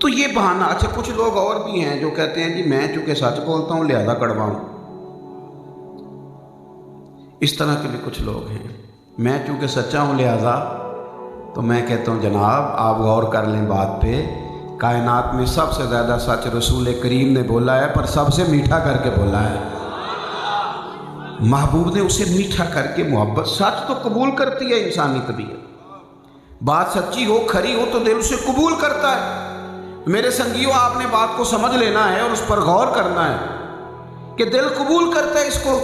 تو یہ بہانہ. اچھا کچھ لوگ اور بھی ہیں جو کہتے ہیں جی میں چونکہ سچ بولتا ہوں لہذا کڑوا ہوں. اس طرح کے بھی کچھ لوگ ہیں. میں چونکہ سچا ہوں لہذا تو میں کہتا ہوں جناب آپ غور کر لیں بات پہ. کائنات میں سب سے زیادہ سچ رسول کریم نے بولا ہے، پر سب سے میٹھا کر کے بولا ہے. محبوب نے اسے میٹھا کر کے محبت. سچ تو قبول کرتی ہے انسانی طبیعت. بات سچی ہو کھری ہو تو دل اسے قبول کرتا ہے. میرے سنگیوں آپ نے بات کو سمجھ لینا ہے اور اس پر غور کرنا ہے کہ دل قبول کرتا ہے اس کو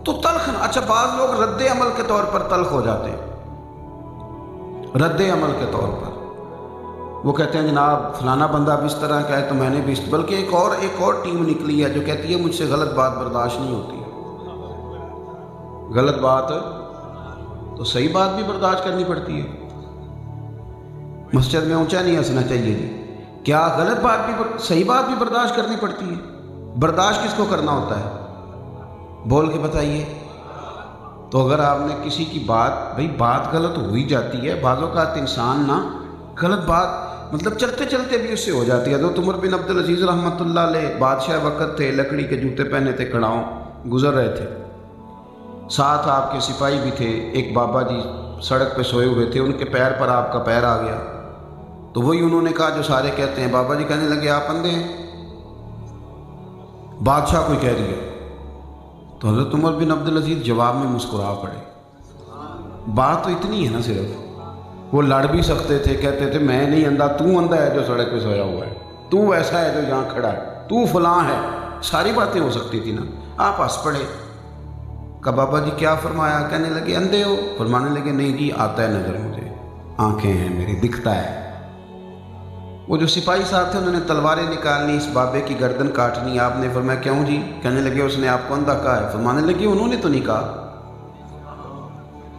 تو تلخ. اچھا بعض لوگ رد عمل کے طور پر تلخ ہو جاتے ہیں. رد عمل کے طور پر وہ کہتے ہیں جناب فلانا بندہ بھی اس طرح کا ہے تو میں نے بھی بلکہ ایک اور ٹیم نکلی ہے جو کہتی ہے مجھ سے غلط بات برداشت نہیں ہوتی. غلط بات تو صحیح بات بھی برداشت کرنی پڑتی ہے. مسجد میں اونچا نہیں ہنسنا چاہیے جی. کیا غلط بات بھی صحیح بات بھی برداشت کرنی پڑتی ہے؟ برداشت کس کو کرنا ہوتا ہے؟ بول کے بتائیے. تو اگر آپ نے کسی کی بات غلط ہو ہی جاتی ہے. بعض اوقات انسان نا غلط بات مطلب چلتے چلتے بھی اس سے ہو جاتی ہے. حضرت عمر بن عبدالعزیز رحمۃ اللہ علیہ بادشاہ وقت تھے، لکڑی کے جوتے پہنے تھے، کڑاؤں گزر رہے تھے. ساتھ آپ کے سپاہی بھی تھے. ایک بابا جی سڑک پہ سوئے ہوئے تھے، ان کے پیر پر آپ کا پیر آ گیا. تو وہی انہوں نے کہا جو سارے کہتے ہیں. بابا جی کہنے لگے آپ اندھے ہیں. بادشاہ کوئی کہہ دیا تو حضرت عمر بن عبدالعزیز جواب میں مسکرا پڑے. بات تو اتنی ہے نا، صرف وہ لڑ بھی سکتے تھے، کہتے تھے میں نہیں اندھا، تو اندھا ہے جو سڑک پہ سویا ہوا ہے، تو ویسا ہے جو یہاں کھڑا ہے، تو فلاں ہے. ساری باتیں ہو سکتی تھی نا. آپ ہنس پڑے. کہ بابا جی کیا فرمایا؟ کہنے لگے اندھے ہو. فرمانے لگے نہیں جی آتا ہے نظر مجھے، آنکھیں ہیں میری، دکھتا ہے. وہ جو سپاہی صاحب تھے انہوں نے تلواریں نکالنی، اس بابے کی گردن کاٹنی. آپ نے فرمایا کیوں جی؟ کہنے لگے اس نے آپ کو اندھا کہا ہے. فرمانے لگے انہوں نے تو نہیں کہا.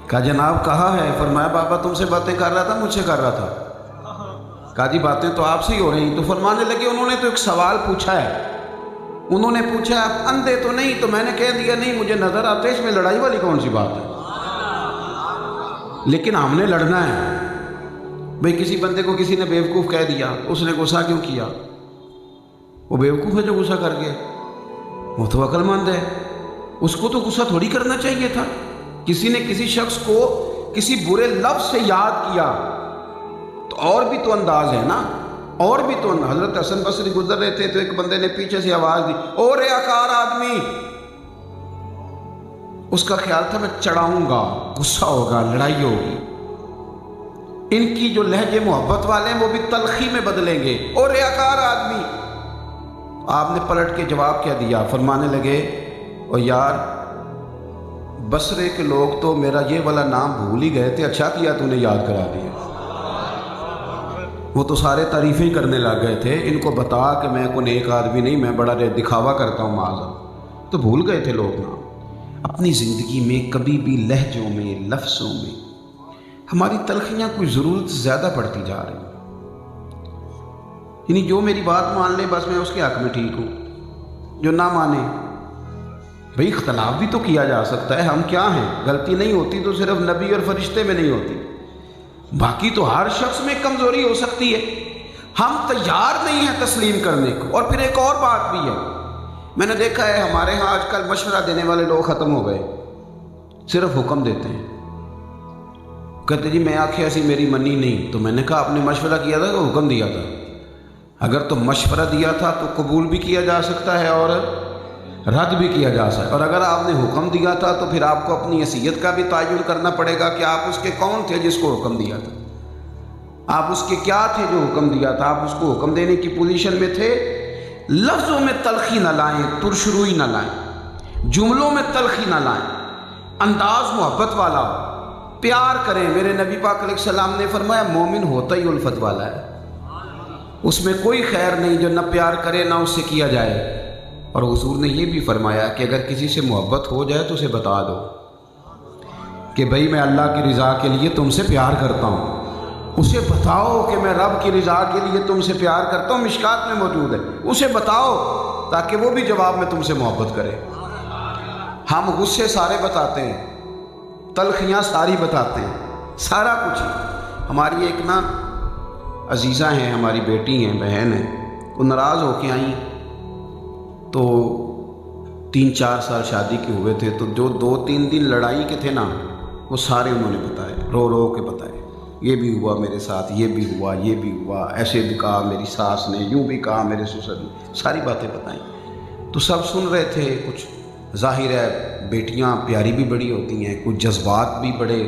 کہا جناب کہا ہے. فرمایا بابا تم سے باتیں کر رہا تھا مجھ سے کر رہا تھا؟ کہا جی باتیں تو آپ سے ہی ہو رہی ہیں. تو فرمانے لگے انہوں نے تو ایک سوال پوچھا ہے. انہوں نے پوچھا آپ اندھے تو نہیں؟ تو میں نے کہہ دیا نہیں مجھے نظر آتے. اس میں لڑائی والی کون سی بات ہے؟ لیکن ہم نے لڑنا ہے. بھئی کسی بندے کو کسی نے بیوقوف کہہ دیا، اس نے غصہ کیوں کیا؟ وہ بیوقوف ہے جو غصہ کر گیا، وہ تو عقل مند ہے. اس کو تو غصہ تھوڑی کرنا چاہیے تھا. کسی نے کسی شخص کو کسی برے لفظ سے یاد کیا تو اور بھی تو انداز ہے نا، اور بھی تو. حضرت حسن بصری گزر رہے تھے تو ایک بندے نے پیچھے سے آواز دی او ریاکار آدمی. اس کا خیال تھا میں چڑھاؤں گا، غصہ ہوگا، لڑائی ہوگی. ان کی جو لہجے محبت والے ہیں وہ بھی تلخی میں بدلیں گے. او ریاکار آدمی. آپ نے پلٹ کے جواب کیا دیا؟ فرمانے لگے او یار بصرے کے لوگ تو میرا یہ والا نام بھول ہی گئے تھے، اچھا کیا تو نے یاد کرا دیا. وہ تو سارے تعریفیں کرنے لگ گئے تھے. ان کو بتا کہ میں کوئی نیک آدمی نہیں، میں بڑا دکھاوا کرتا ہوں معاذ. تو بھول گئے تھے لوگ نا. اپنی زندگی میں کبھی بھی لہجوں میں، لفظوں میں ہماری تلخیاں کوئی ضرورت زیادہ بڑھتی جا رہی ہیں. یعنی جو میری بات مان لے بس میں اس کے حق میں ٹھیک ہوں، جو نہ مانے. بھئی اختلاف بھی تو کیا جا سکتا ہے. ہم کیا ہیں؟ غلطی نہیں ہوتی تو صرف نبی اور فرشتے میں نہیں ہوتی، باقی تو ہر شخص میں کمزوری ہو سکتی ہے. ہم تیار نہیں ہیں تسلیم کرنے کو. اور پھر ایک اور بات بھی ہے، میں نے دیکھا ہے ہمارے ہاں آج کل مشورہ دینے والے لوگ ختم ہو گئے. صرف حکم دیتے ہیں. کہتے جی میں آنکھیں ایسی میری منی نہیں. تو میں نے کہا آپ نے مشورہ کیا تھا کہ حکم دیا تھا؟ اگر تو مشورہ دیا تھا تو قبول بھی کیا جا سکتا ہے اور رد بھی کیا جا سکتا ہے. اور اگر آپ نے حکم دیا تھا تو پھر آپ کو اپنی حیثیت کا بھی تعین کرنا پڑے گا کہ آپ اس کے کون تھے جس کو حکم دیا تھا. آپ اس کے کیا تھے جو حکم دیا تھا؟ آپ اس کو حکم دینے کی پوزیشن میں تھے. لفظوں میں تلخی نہ لائیں، ترشروئی نہ لائیں، جملوں میں تلخی نہ لائیں. انداز محبت والا ہو، پیار کریں. میرے نبی پاک علیہ السلام نے فرمایا مومن ہوتا ہی الفت والا ہے. اس میں کوئی خیر نہیں جو نہ پیار کرے نہ اس سے کیا جائے. اور حضور نے یہ بھی فرمایا کہ اگر کسی سے محبت ہو جائے تو اسے بتا دو کہ بھئی میں اللہ کی رضا کے لیے تم سے پیار کرتا ہوں. اسے بتاؤ کہ میں رب کی رضا کے لیے تم سے پیار کرتا ہوں. مشکات میں موجود ہے. اسے بتاؤ تاکہ وہ بھی جواب میں تم سے محبت کرے. ہم غصے سارے بتاتے ہیں، تلخیاں ساری بتاتے ہیں، سارا کچھ. ہماری ایک نا عزیزہ ہیں, ہماری بیٹی ہیں, بہن ہیں, وہ ناراض ہو کے آئیں. تو 3-4 سال شادی کے ہوئے تھے, تو جو 2-3 دن لڑائی کے تھے نا, وہ سارے انہوں نے بتائے, رو رو کے بتائے. یہ بھی ہوا میرے ساتھ, یہ بھی ہوا, یہ بھی ہوا, ایسے بھی کہا میری ساس نے, یوں بھی کہا میرے سسر نے, ساری باتیں بتائیں. تو سب سن رہے تھے. کچھ ظاہر ہے بیٹیاں پیاری بھی بڑی ہوتی ہیں, کچھ جذبات بھی بڑے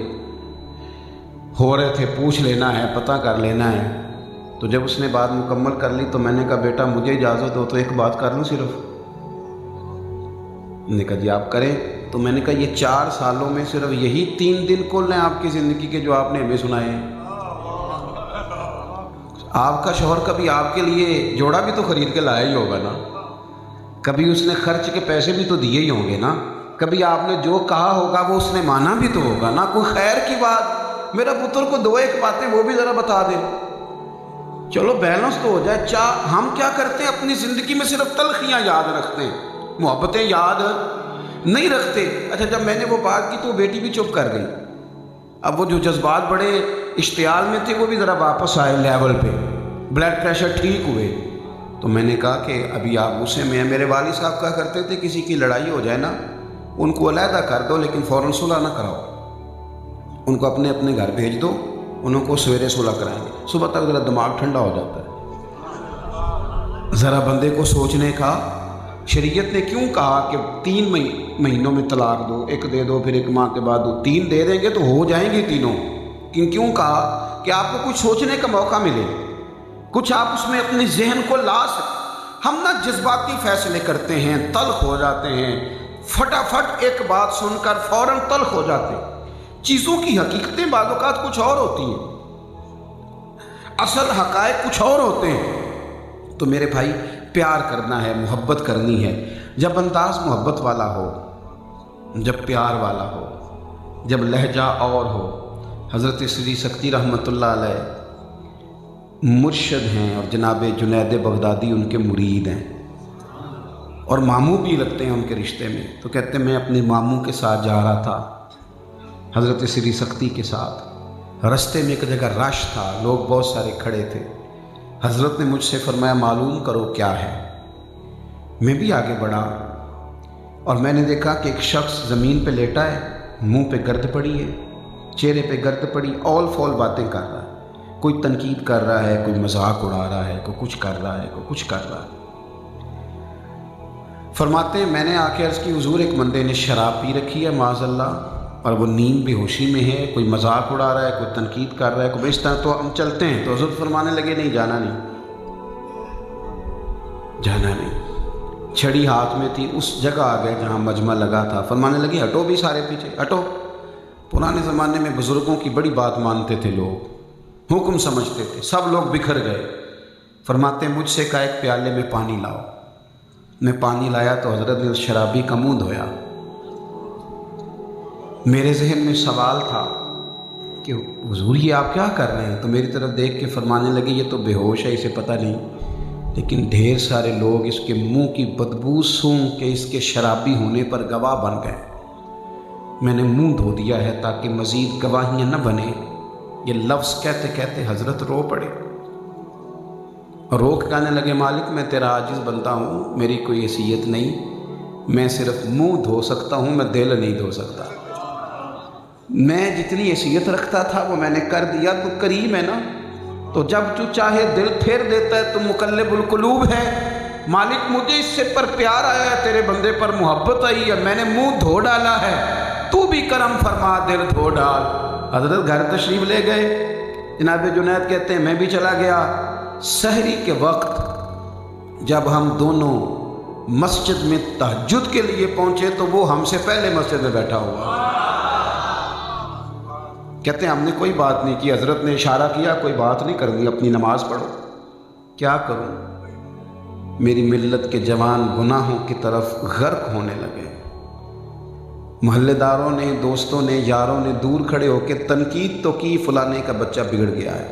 ہو رہے تھے, پوچھ لینا ہے, پتہ کر لینا ہے. تو جب اس نے بات مکمل کر لی تو میں نے کہا بیٹا مجھے اجازت ہو تو ایک بات کر لوں صرف. نے کہا جی آپ کریں. تو میں نے کہا یہ 4 سالوں میں صرف یہی 3 دن کل ہیں آپ کی زندگی کے جو آپ نے ہمیں سنائے ہیں. آپ کا شوہر کبھی آپ کے لیے جوڑا بھی تو خرید کے لایا ہی ہوگا نا, کبھی اس نے خرچ کے پیسے بھی تو دیے ہی ہوں گے نا, کبھی آپ نے جو کہا ہوگا وہ اس نے مانا بھی تو ہوگا نا. کوئی خیر کی بات میرا پتر کو 2-1 باتیں وہ بھی ذرا بتا دیں, چلو بیلنس تو ہو جائے. ہم کیا کرتے ہیں اپنی زندگی میں صرف تلخیاں یاد رکھتے ہیں, محبتیں یاد نہیں رکھتے. اچھا جب میں نے وہ بات کی تو وہ بیٹی بھی چپ کر گئی. اب وہ جو جذبات بڑے اشتعال میں تھے وہ بھی ذرا واپس آئے لیول پہ, بلڈ پریشر ٹھیک ہوئے. تو میں نے کہا کہ ابھی آپ غصے میں ہیں. میرے والد صاحب کہا کرتے تھے کسی کی لڑائی ہو جائے نا ان کو علیحدہ کر دو لیکن فوراً صلح نہ کراؤ, ان کو اپنے اپنے گھر بھیج دو, انہوں کو سویرے صلح کرائیں گے. صبح تک ذرا دماغ ٹھنڈا ہو جاتا ہے. ذرا بندے کو سوچنے کا. شریعت نے کیوں کہا کہ 3 مہینوں میں طلاق دو, 1 دے دو پھر 1 ماہ کے بعد دو, 3 دے دیں گے تو ہو جائیں گے تینوں. کیوں کہا کہ آپ کو کچھ سوچنے کا موقع ملے, کچھ آپ اس میں اپنے ذہن کو لا سکیں. ہم نہ جذباتی فیصلے کرتے ہیں, تلخ ہو جاتے ہیں, فٹافٹ ایک بات سن کر فوراً تلخ ہو جاتے ہیں. چیزوں کی حقیقتیں بعض اوقات کچھ اور ہوتی ہیں, اصل حقائق کچھ اور ہوتے ہیں. تو میرے بھائی پیار کرنا ہے, محبت کرنی ہے. جب انداز محبت والا ہو, جب پیار والا ہو, جب لہجہ اور ہو. حضرت سری سکتی رحمۃ اللہ علیہ مرشد ہیں اور جناب جنید بغدادی ان کے مرید ہیں اور ماموں بھی لگتے ہیں ان کے رشتے میں. تو کہتے ہیں میں اپنے ماموں کے ساتھ جا رہا تھا حضرت سری سکتی کے ساتھ. رستے میں ایک جگہ رش تھا, لوگ بہت سارے کھڑے تھے. حضرت نے مجھ سے فرمایا معلوم کرو کیا ہے. میں بھی آگے بڑھا اور میں نے دیکھا کہ ایک شخص زمین پہ لیٹا ہے, منہ پہ گرد پڑی ہے, چہرے پہ گرد پڑی, اول فول باتیں کر رہا ہے. کوئی تنقید کر رہا ہے, کوئی مذاق اڑا رہا ہے, کوئی کچھ کر رہا ہے, کوئی کچھ کر رہا ہے. فرماتے ہیں میں نے آ کے عرض کی حضور ایک بندے نے شراب پی رکھی ہے معاذ اللہ اور وہ نیند بے ہوشی میں ہے, کوئی مذاق اڑا رہا ہے, کوئی تنقید کر رہا ہے, کوئی اس طرح. تو ہم چلتے ہیں. تو حضرت فرمانے لگے نہیں جانا نہیں, جانا نہیں. چھڑی ہاتھ میں تھی, اس جگہ آ گئے جہاں مجمع لگا تھا. فرمانے لگے ہٹو بھی سارے پیچھے, ہٹو. پرانے زمانے میں بزرگوں کی بڑی بات مانتے تھے لوگ, حکم سمجھتے تھے. سب لوگ بکھر گئے. فرماتے ہیں مجھ سے کہا ایک پیالے میں پانی لاؤ. میں پانی لایا تو حضرت نے اس شرابی کا منہ دھویا. میرے ذہن میں سوال تھا کہ حضور یہ آپ کیا کر رہے ہیں؟ تو میری طرف دیکھ کے فرمانے لگے یہ تو بے ہوش ہے, اسے پتہ نہیں, لیکن ڈھیر سارے لوگ اس کے منہ کی بدبو سونگھ کے اس کے شرابی ہونے پر گواہ بن گئے. میں نے منہ دھو دیا ہے تاکہ مزید گواہیاں نہ بنے. یہ لفظ کہتے کہتے حضرت رو پڑے اور رو کے کہنے لگے مالک میں تیرا عاجز بنتا ہوں, میری کوئی حیثیت نہیں, میں صرف منہ دھو سکتا ہوں, میں دل نہیں دھو سکتا. میں جتنی حیثیت رکھتا تھا وہ میں نے کر دیا. تو کریم ہے نا, تو جب تو چاہے دل پھیر دیتا ہے. تو مقلب القلوب ہے. مالک مجھے اس سے پر پیار آیا ہے, تیرے بندے پر محبت آئی ہے, میں نے منہ دھو ڈالا ہے, تو بھی کرم فرما دل دھو ڈال. حضرت گھر تشریف لے گئے. جناب جنید کہتے ہیں میں بھی چلا گیا. سحری کے وقت جب ہم دونوں مسجد میں تہجد کے لیے پہنچے تو وہ ہم سے پہلے مسجد میں بیٹھا ہوا. کہتے ہیں ہم نے کوئی بات نہیں کی. حضرت نے اشارہ کیا کوئی بات نہیں کرنی, اپنی نماز پڑھو. کیا کروں, میری ملت کے جوان گناہوں کی طرف غرق ہونے لگے. محلے داروں نے, دوستوں نے, یاروں نے دور کھڑے ہو کے تنقید تو کی, فلانے کا بچہ بگڑ گیا ہے.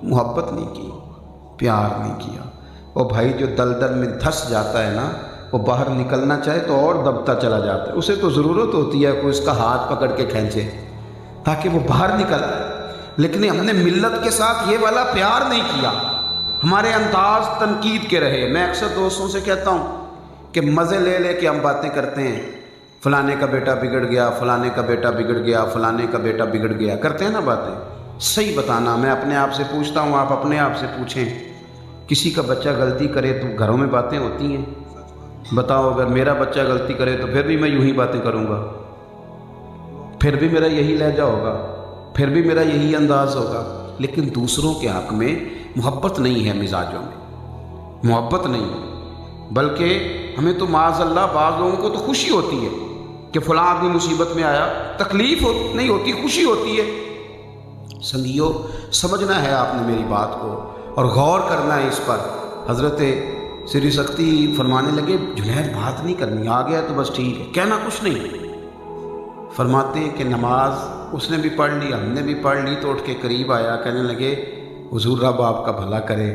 محبت نہیں کی, پیار نہیں کیا. وہ بھائی جو دلدل میں دھس جاتا ہے نا, وہ باہر نکلنا چاہے تو اور دبتا چلا جاتا ہے. اسے تو ضرورت ہوتی ہے کوئی اس کا ہاتھ پکڑ کے کھینچے تاکہ وہ باہر نکل آئے. لیکن ہم نے ملت کے ساتھ یہ والا پیار نہیں کیا. ہمارے انداز تنقید کے رہے۔ میں اکثر دوستوں سے کہتا ہوں کہ مزے لے لے کے ہم باتیں کرتے ہیں، فلانے کا بیٹا بگڑ گیا، فلانے کا بیٹا بگڑ گیا، فلانے کا بیٹا بگڑ گیا، کرتے ہیں نا باتیں۔ صحیح بتانا، میں اپنے آپ سے پوچھتا ہوں، آپ اپنے آپ سے پوچھیں، کسی کا بچہ غلطی کرے تو گھروں میں باتیں ہوتی ہیں؟ بتاؤ، اگر میرا بچہ غلطی کرے تو پھر بھی میں یوں ہی باتیں کروں گا، پھر بھی میرا یہی لہجہ ہوگا، پھر بھی میرا یہی انداز ہوگا۔ لیکن دوسروں کے حق میں محبت نہیں ہے، مزاجوں میں محبت نہیں، بلکہ ہمیں تو معاذ اللہ بعض لوگوں کو تو خوشی ہوتی ہے کہ فلاں آدمی مصیبت میں آیا، تکلیف نہیں ہوتی، خوشی ہوتی ہے۔ سنگیو، سمجھنا ہے آپ نے میری بات کو اور غور کرنا ہے اس پر۔ حضرت سری سختی فرمانے لگے، جنید بات نہیں کرنی، آ گیا تو بس ٹھیک ہے، کہنا کچھ نہیں۔ فرماتے ہیں کہ نماز اس نے بھی پڑھ لی، ہم نے بھی پڑھ لی، تو اٹھ کے قریب آیا، کہنے لگے حضور رب آپ کا بھلا کرے،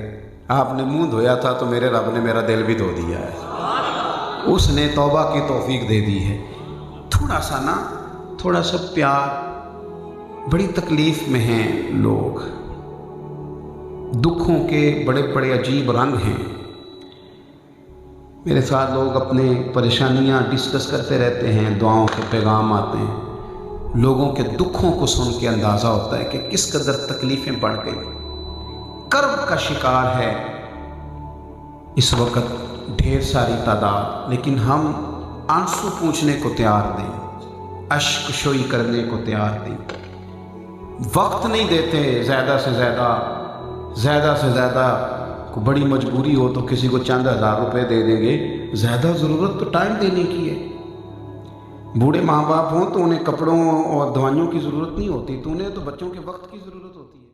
آپ نے منہ دھویا تھا تو میرے رب نے میرا دل بھی دھو دیا ہے، اس نے توبہ کی توفیق دے دی ہے۔ تھوڑا سا نا، تھوڑا سا پیار، بڑی تکلیف میں ہیں لوگ، دکھوں کے بڑے بڑے عجیب رنگ ہیں۔ میرے ساتھ لوگ اپنے پریشانیاں ڈسکس کرتے رہتے ہیں، دعاؤں کے پیغام آتے ہیں، لوگوں کے دکھوں کو سن کے اندازہ ہوتا ہے کہ کس قدر تکلیفیں بڑھ گئی، کرب کا شکار ہے اس وقت ڈھیر ساری تعداد، لیکن ہم آنسو پوچھنے کو تیار نہیں، اشک شوئی کرنے کو تیار نہیں، وقت نہیں دیتے، زیادہ سے زیادہ کوئی بڑی مجبوری ہو تو کسی کو چند ہزار روپے دے دیں گے، زیادہ ضرورت تو ٹائم دینے کی ہے۔ بوڑھے ماں باپ ہوں تو انہیں کپڑوں اور دوائیوں کی ضرورت نہیں ہوتی، تو انہیں تو بچوں کے وقت کی ضرورت ہوتی ہے۔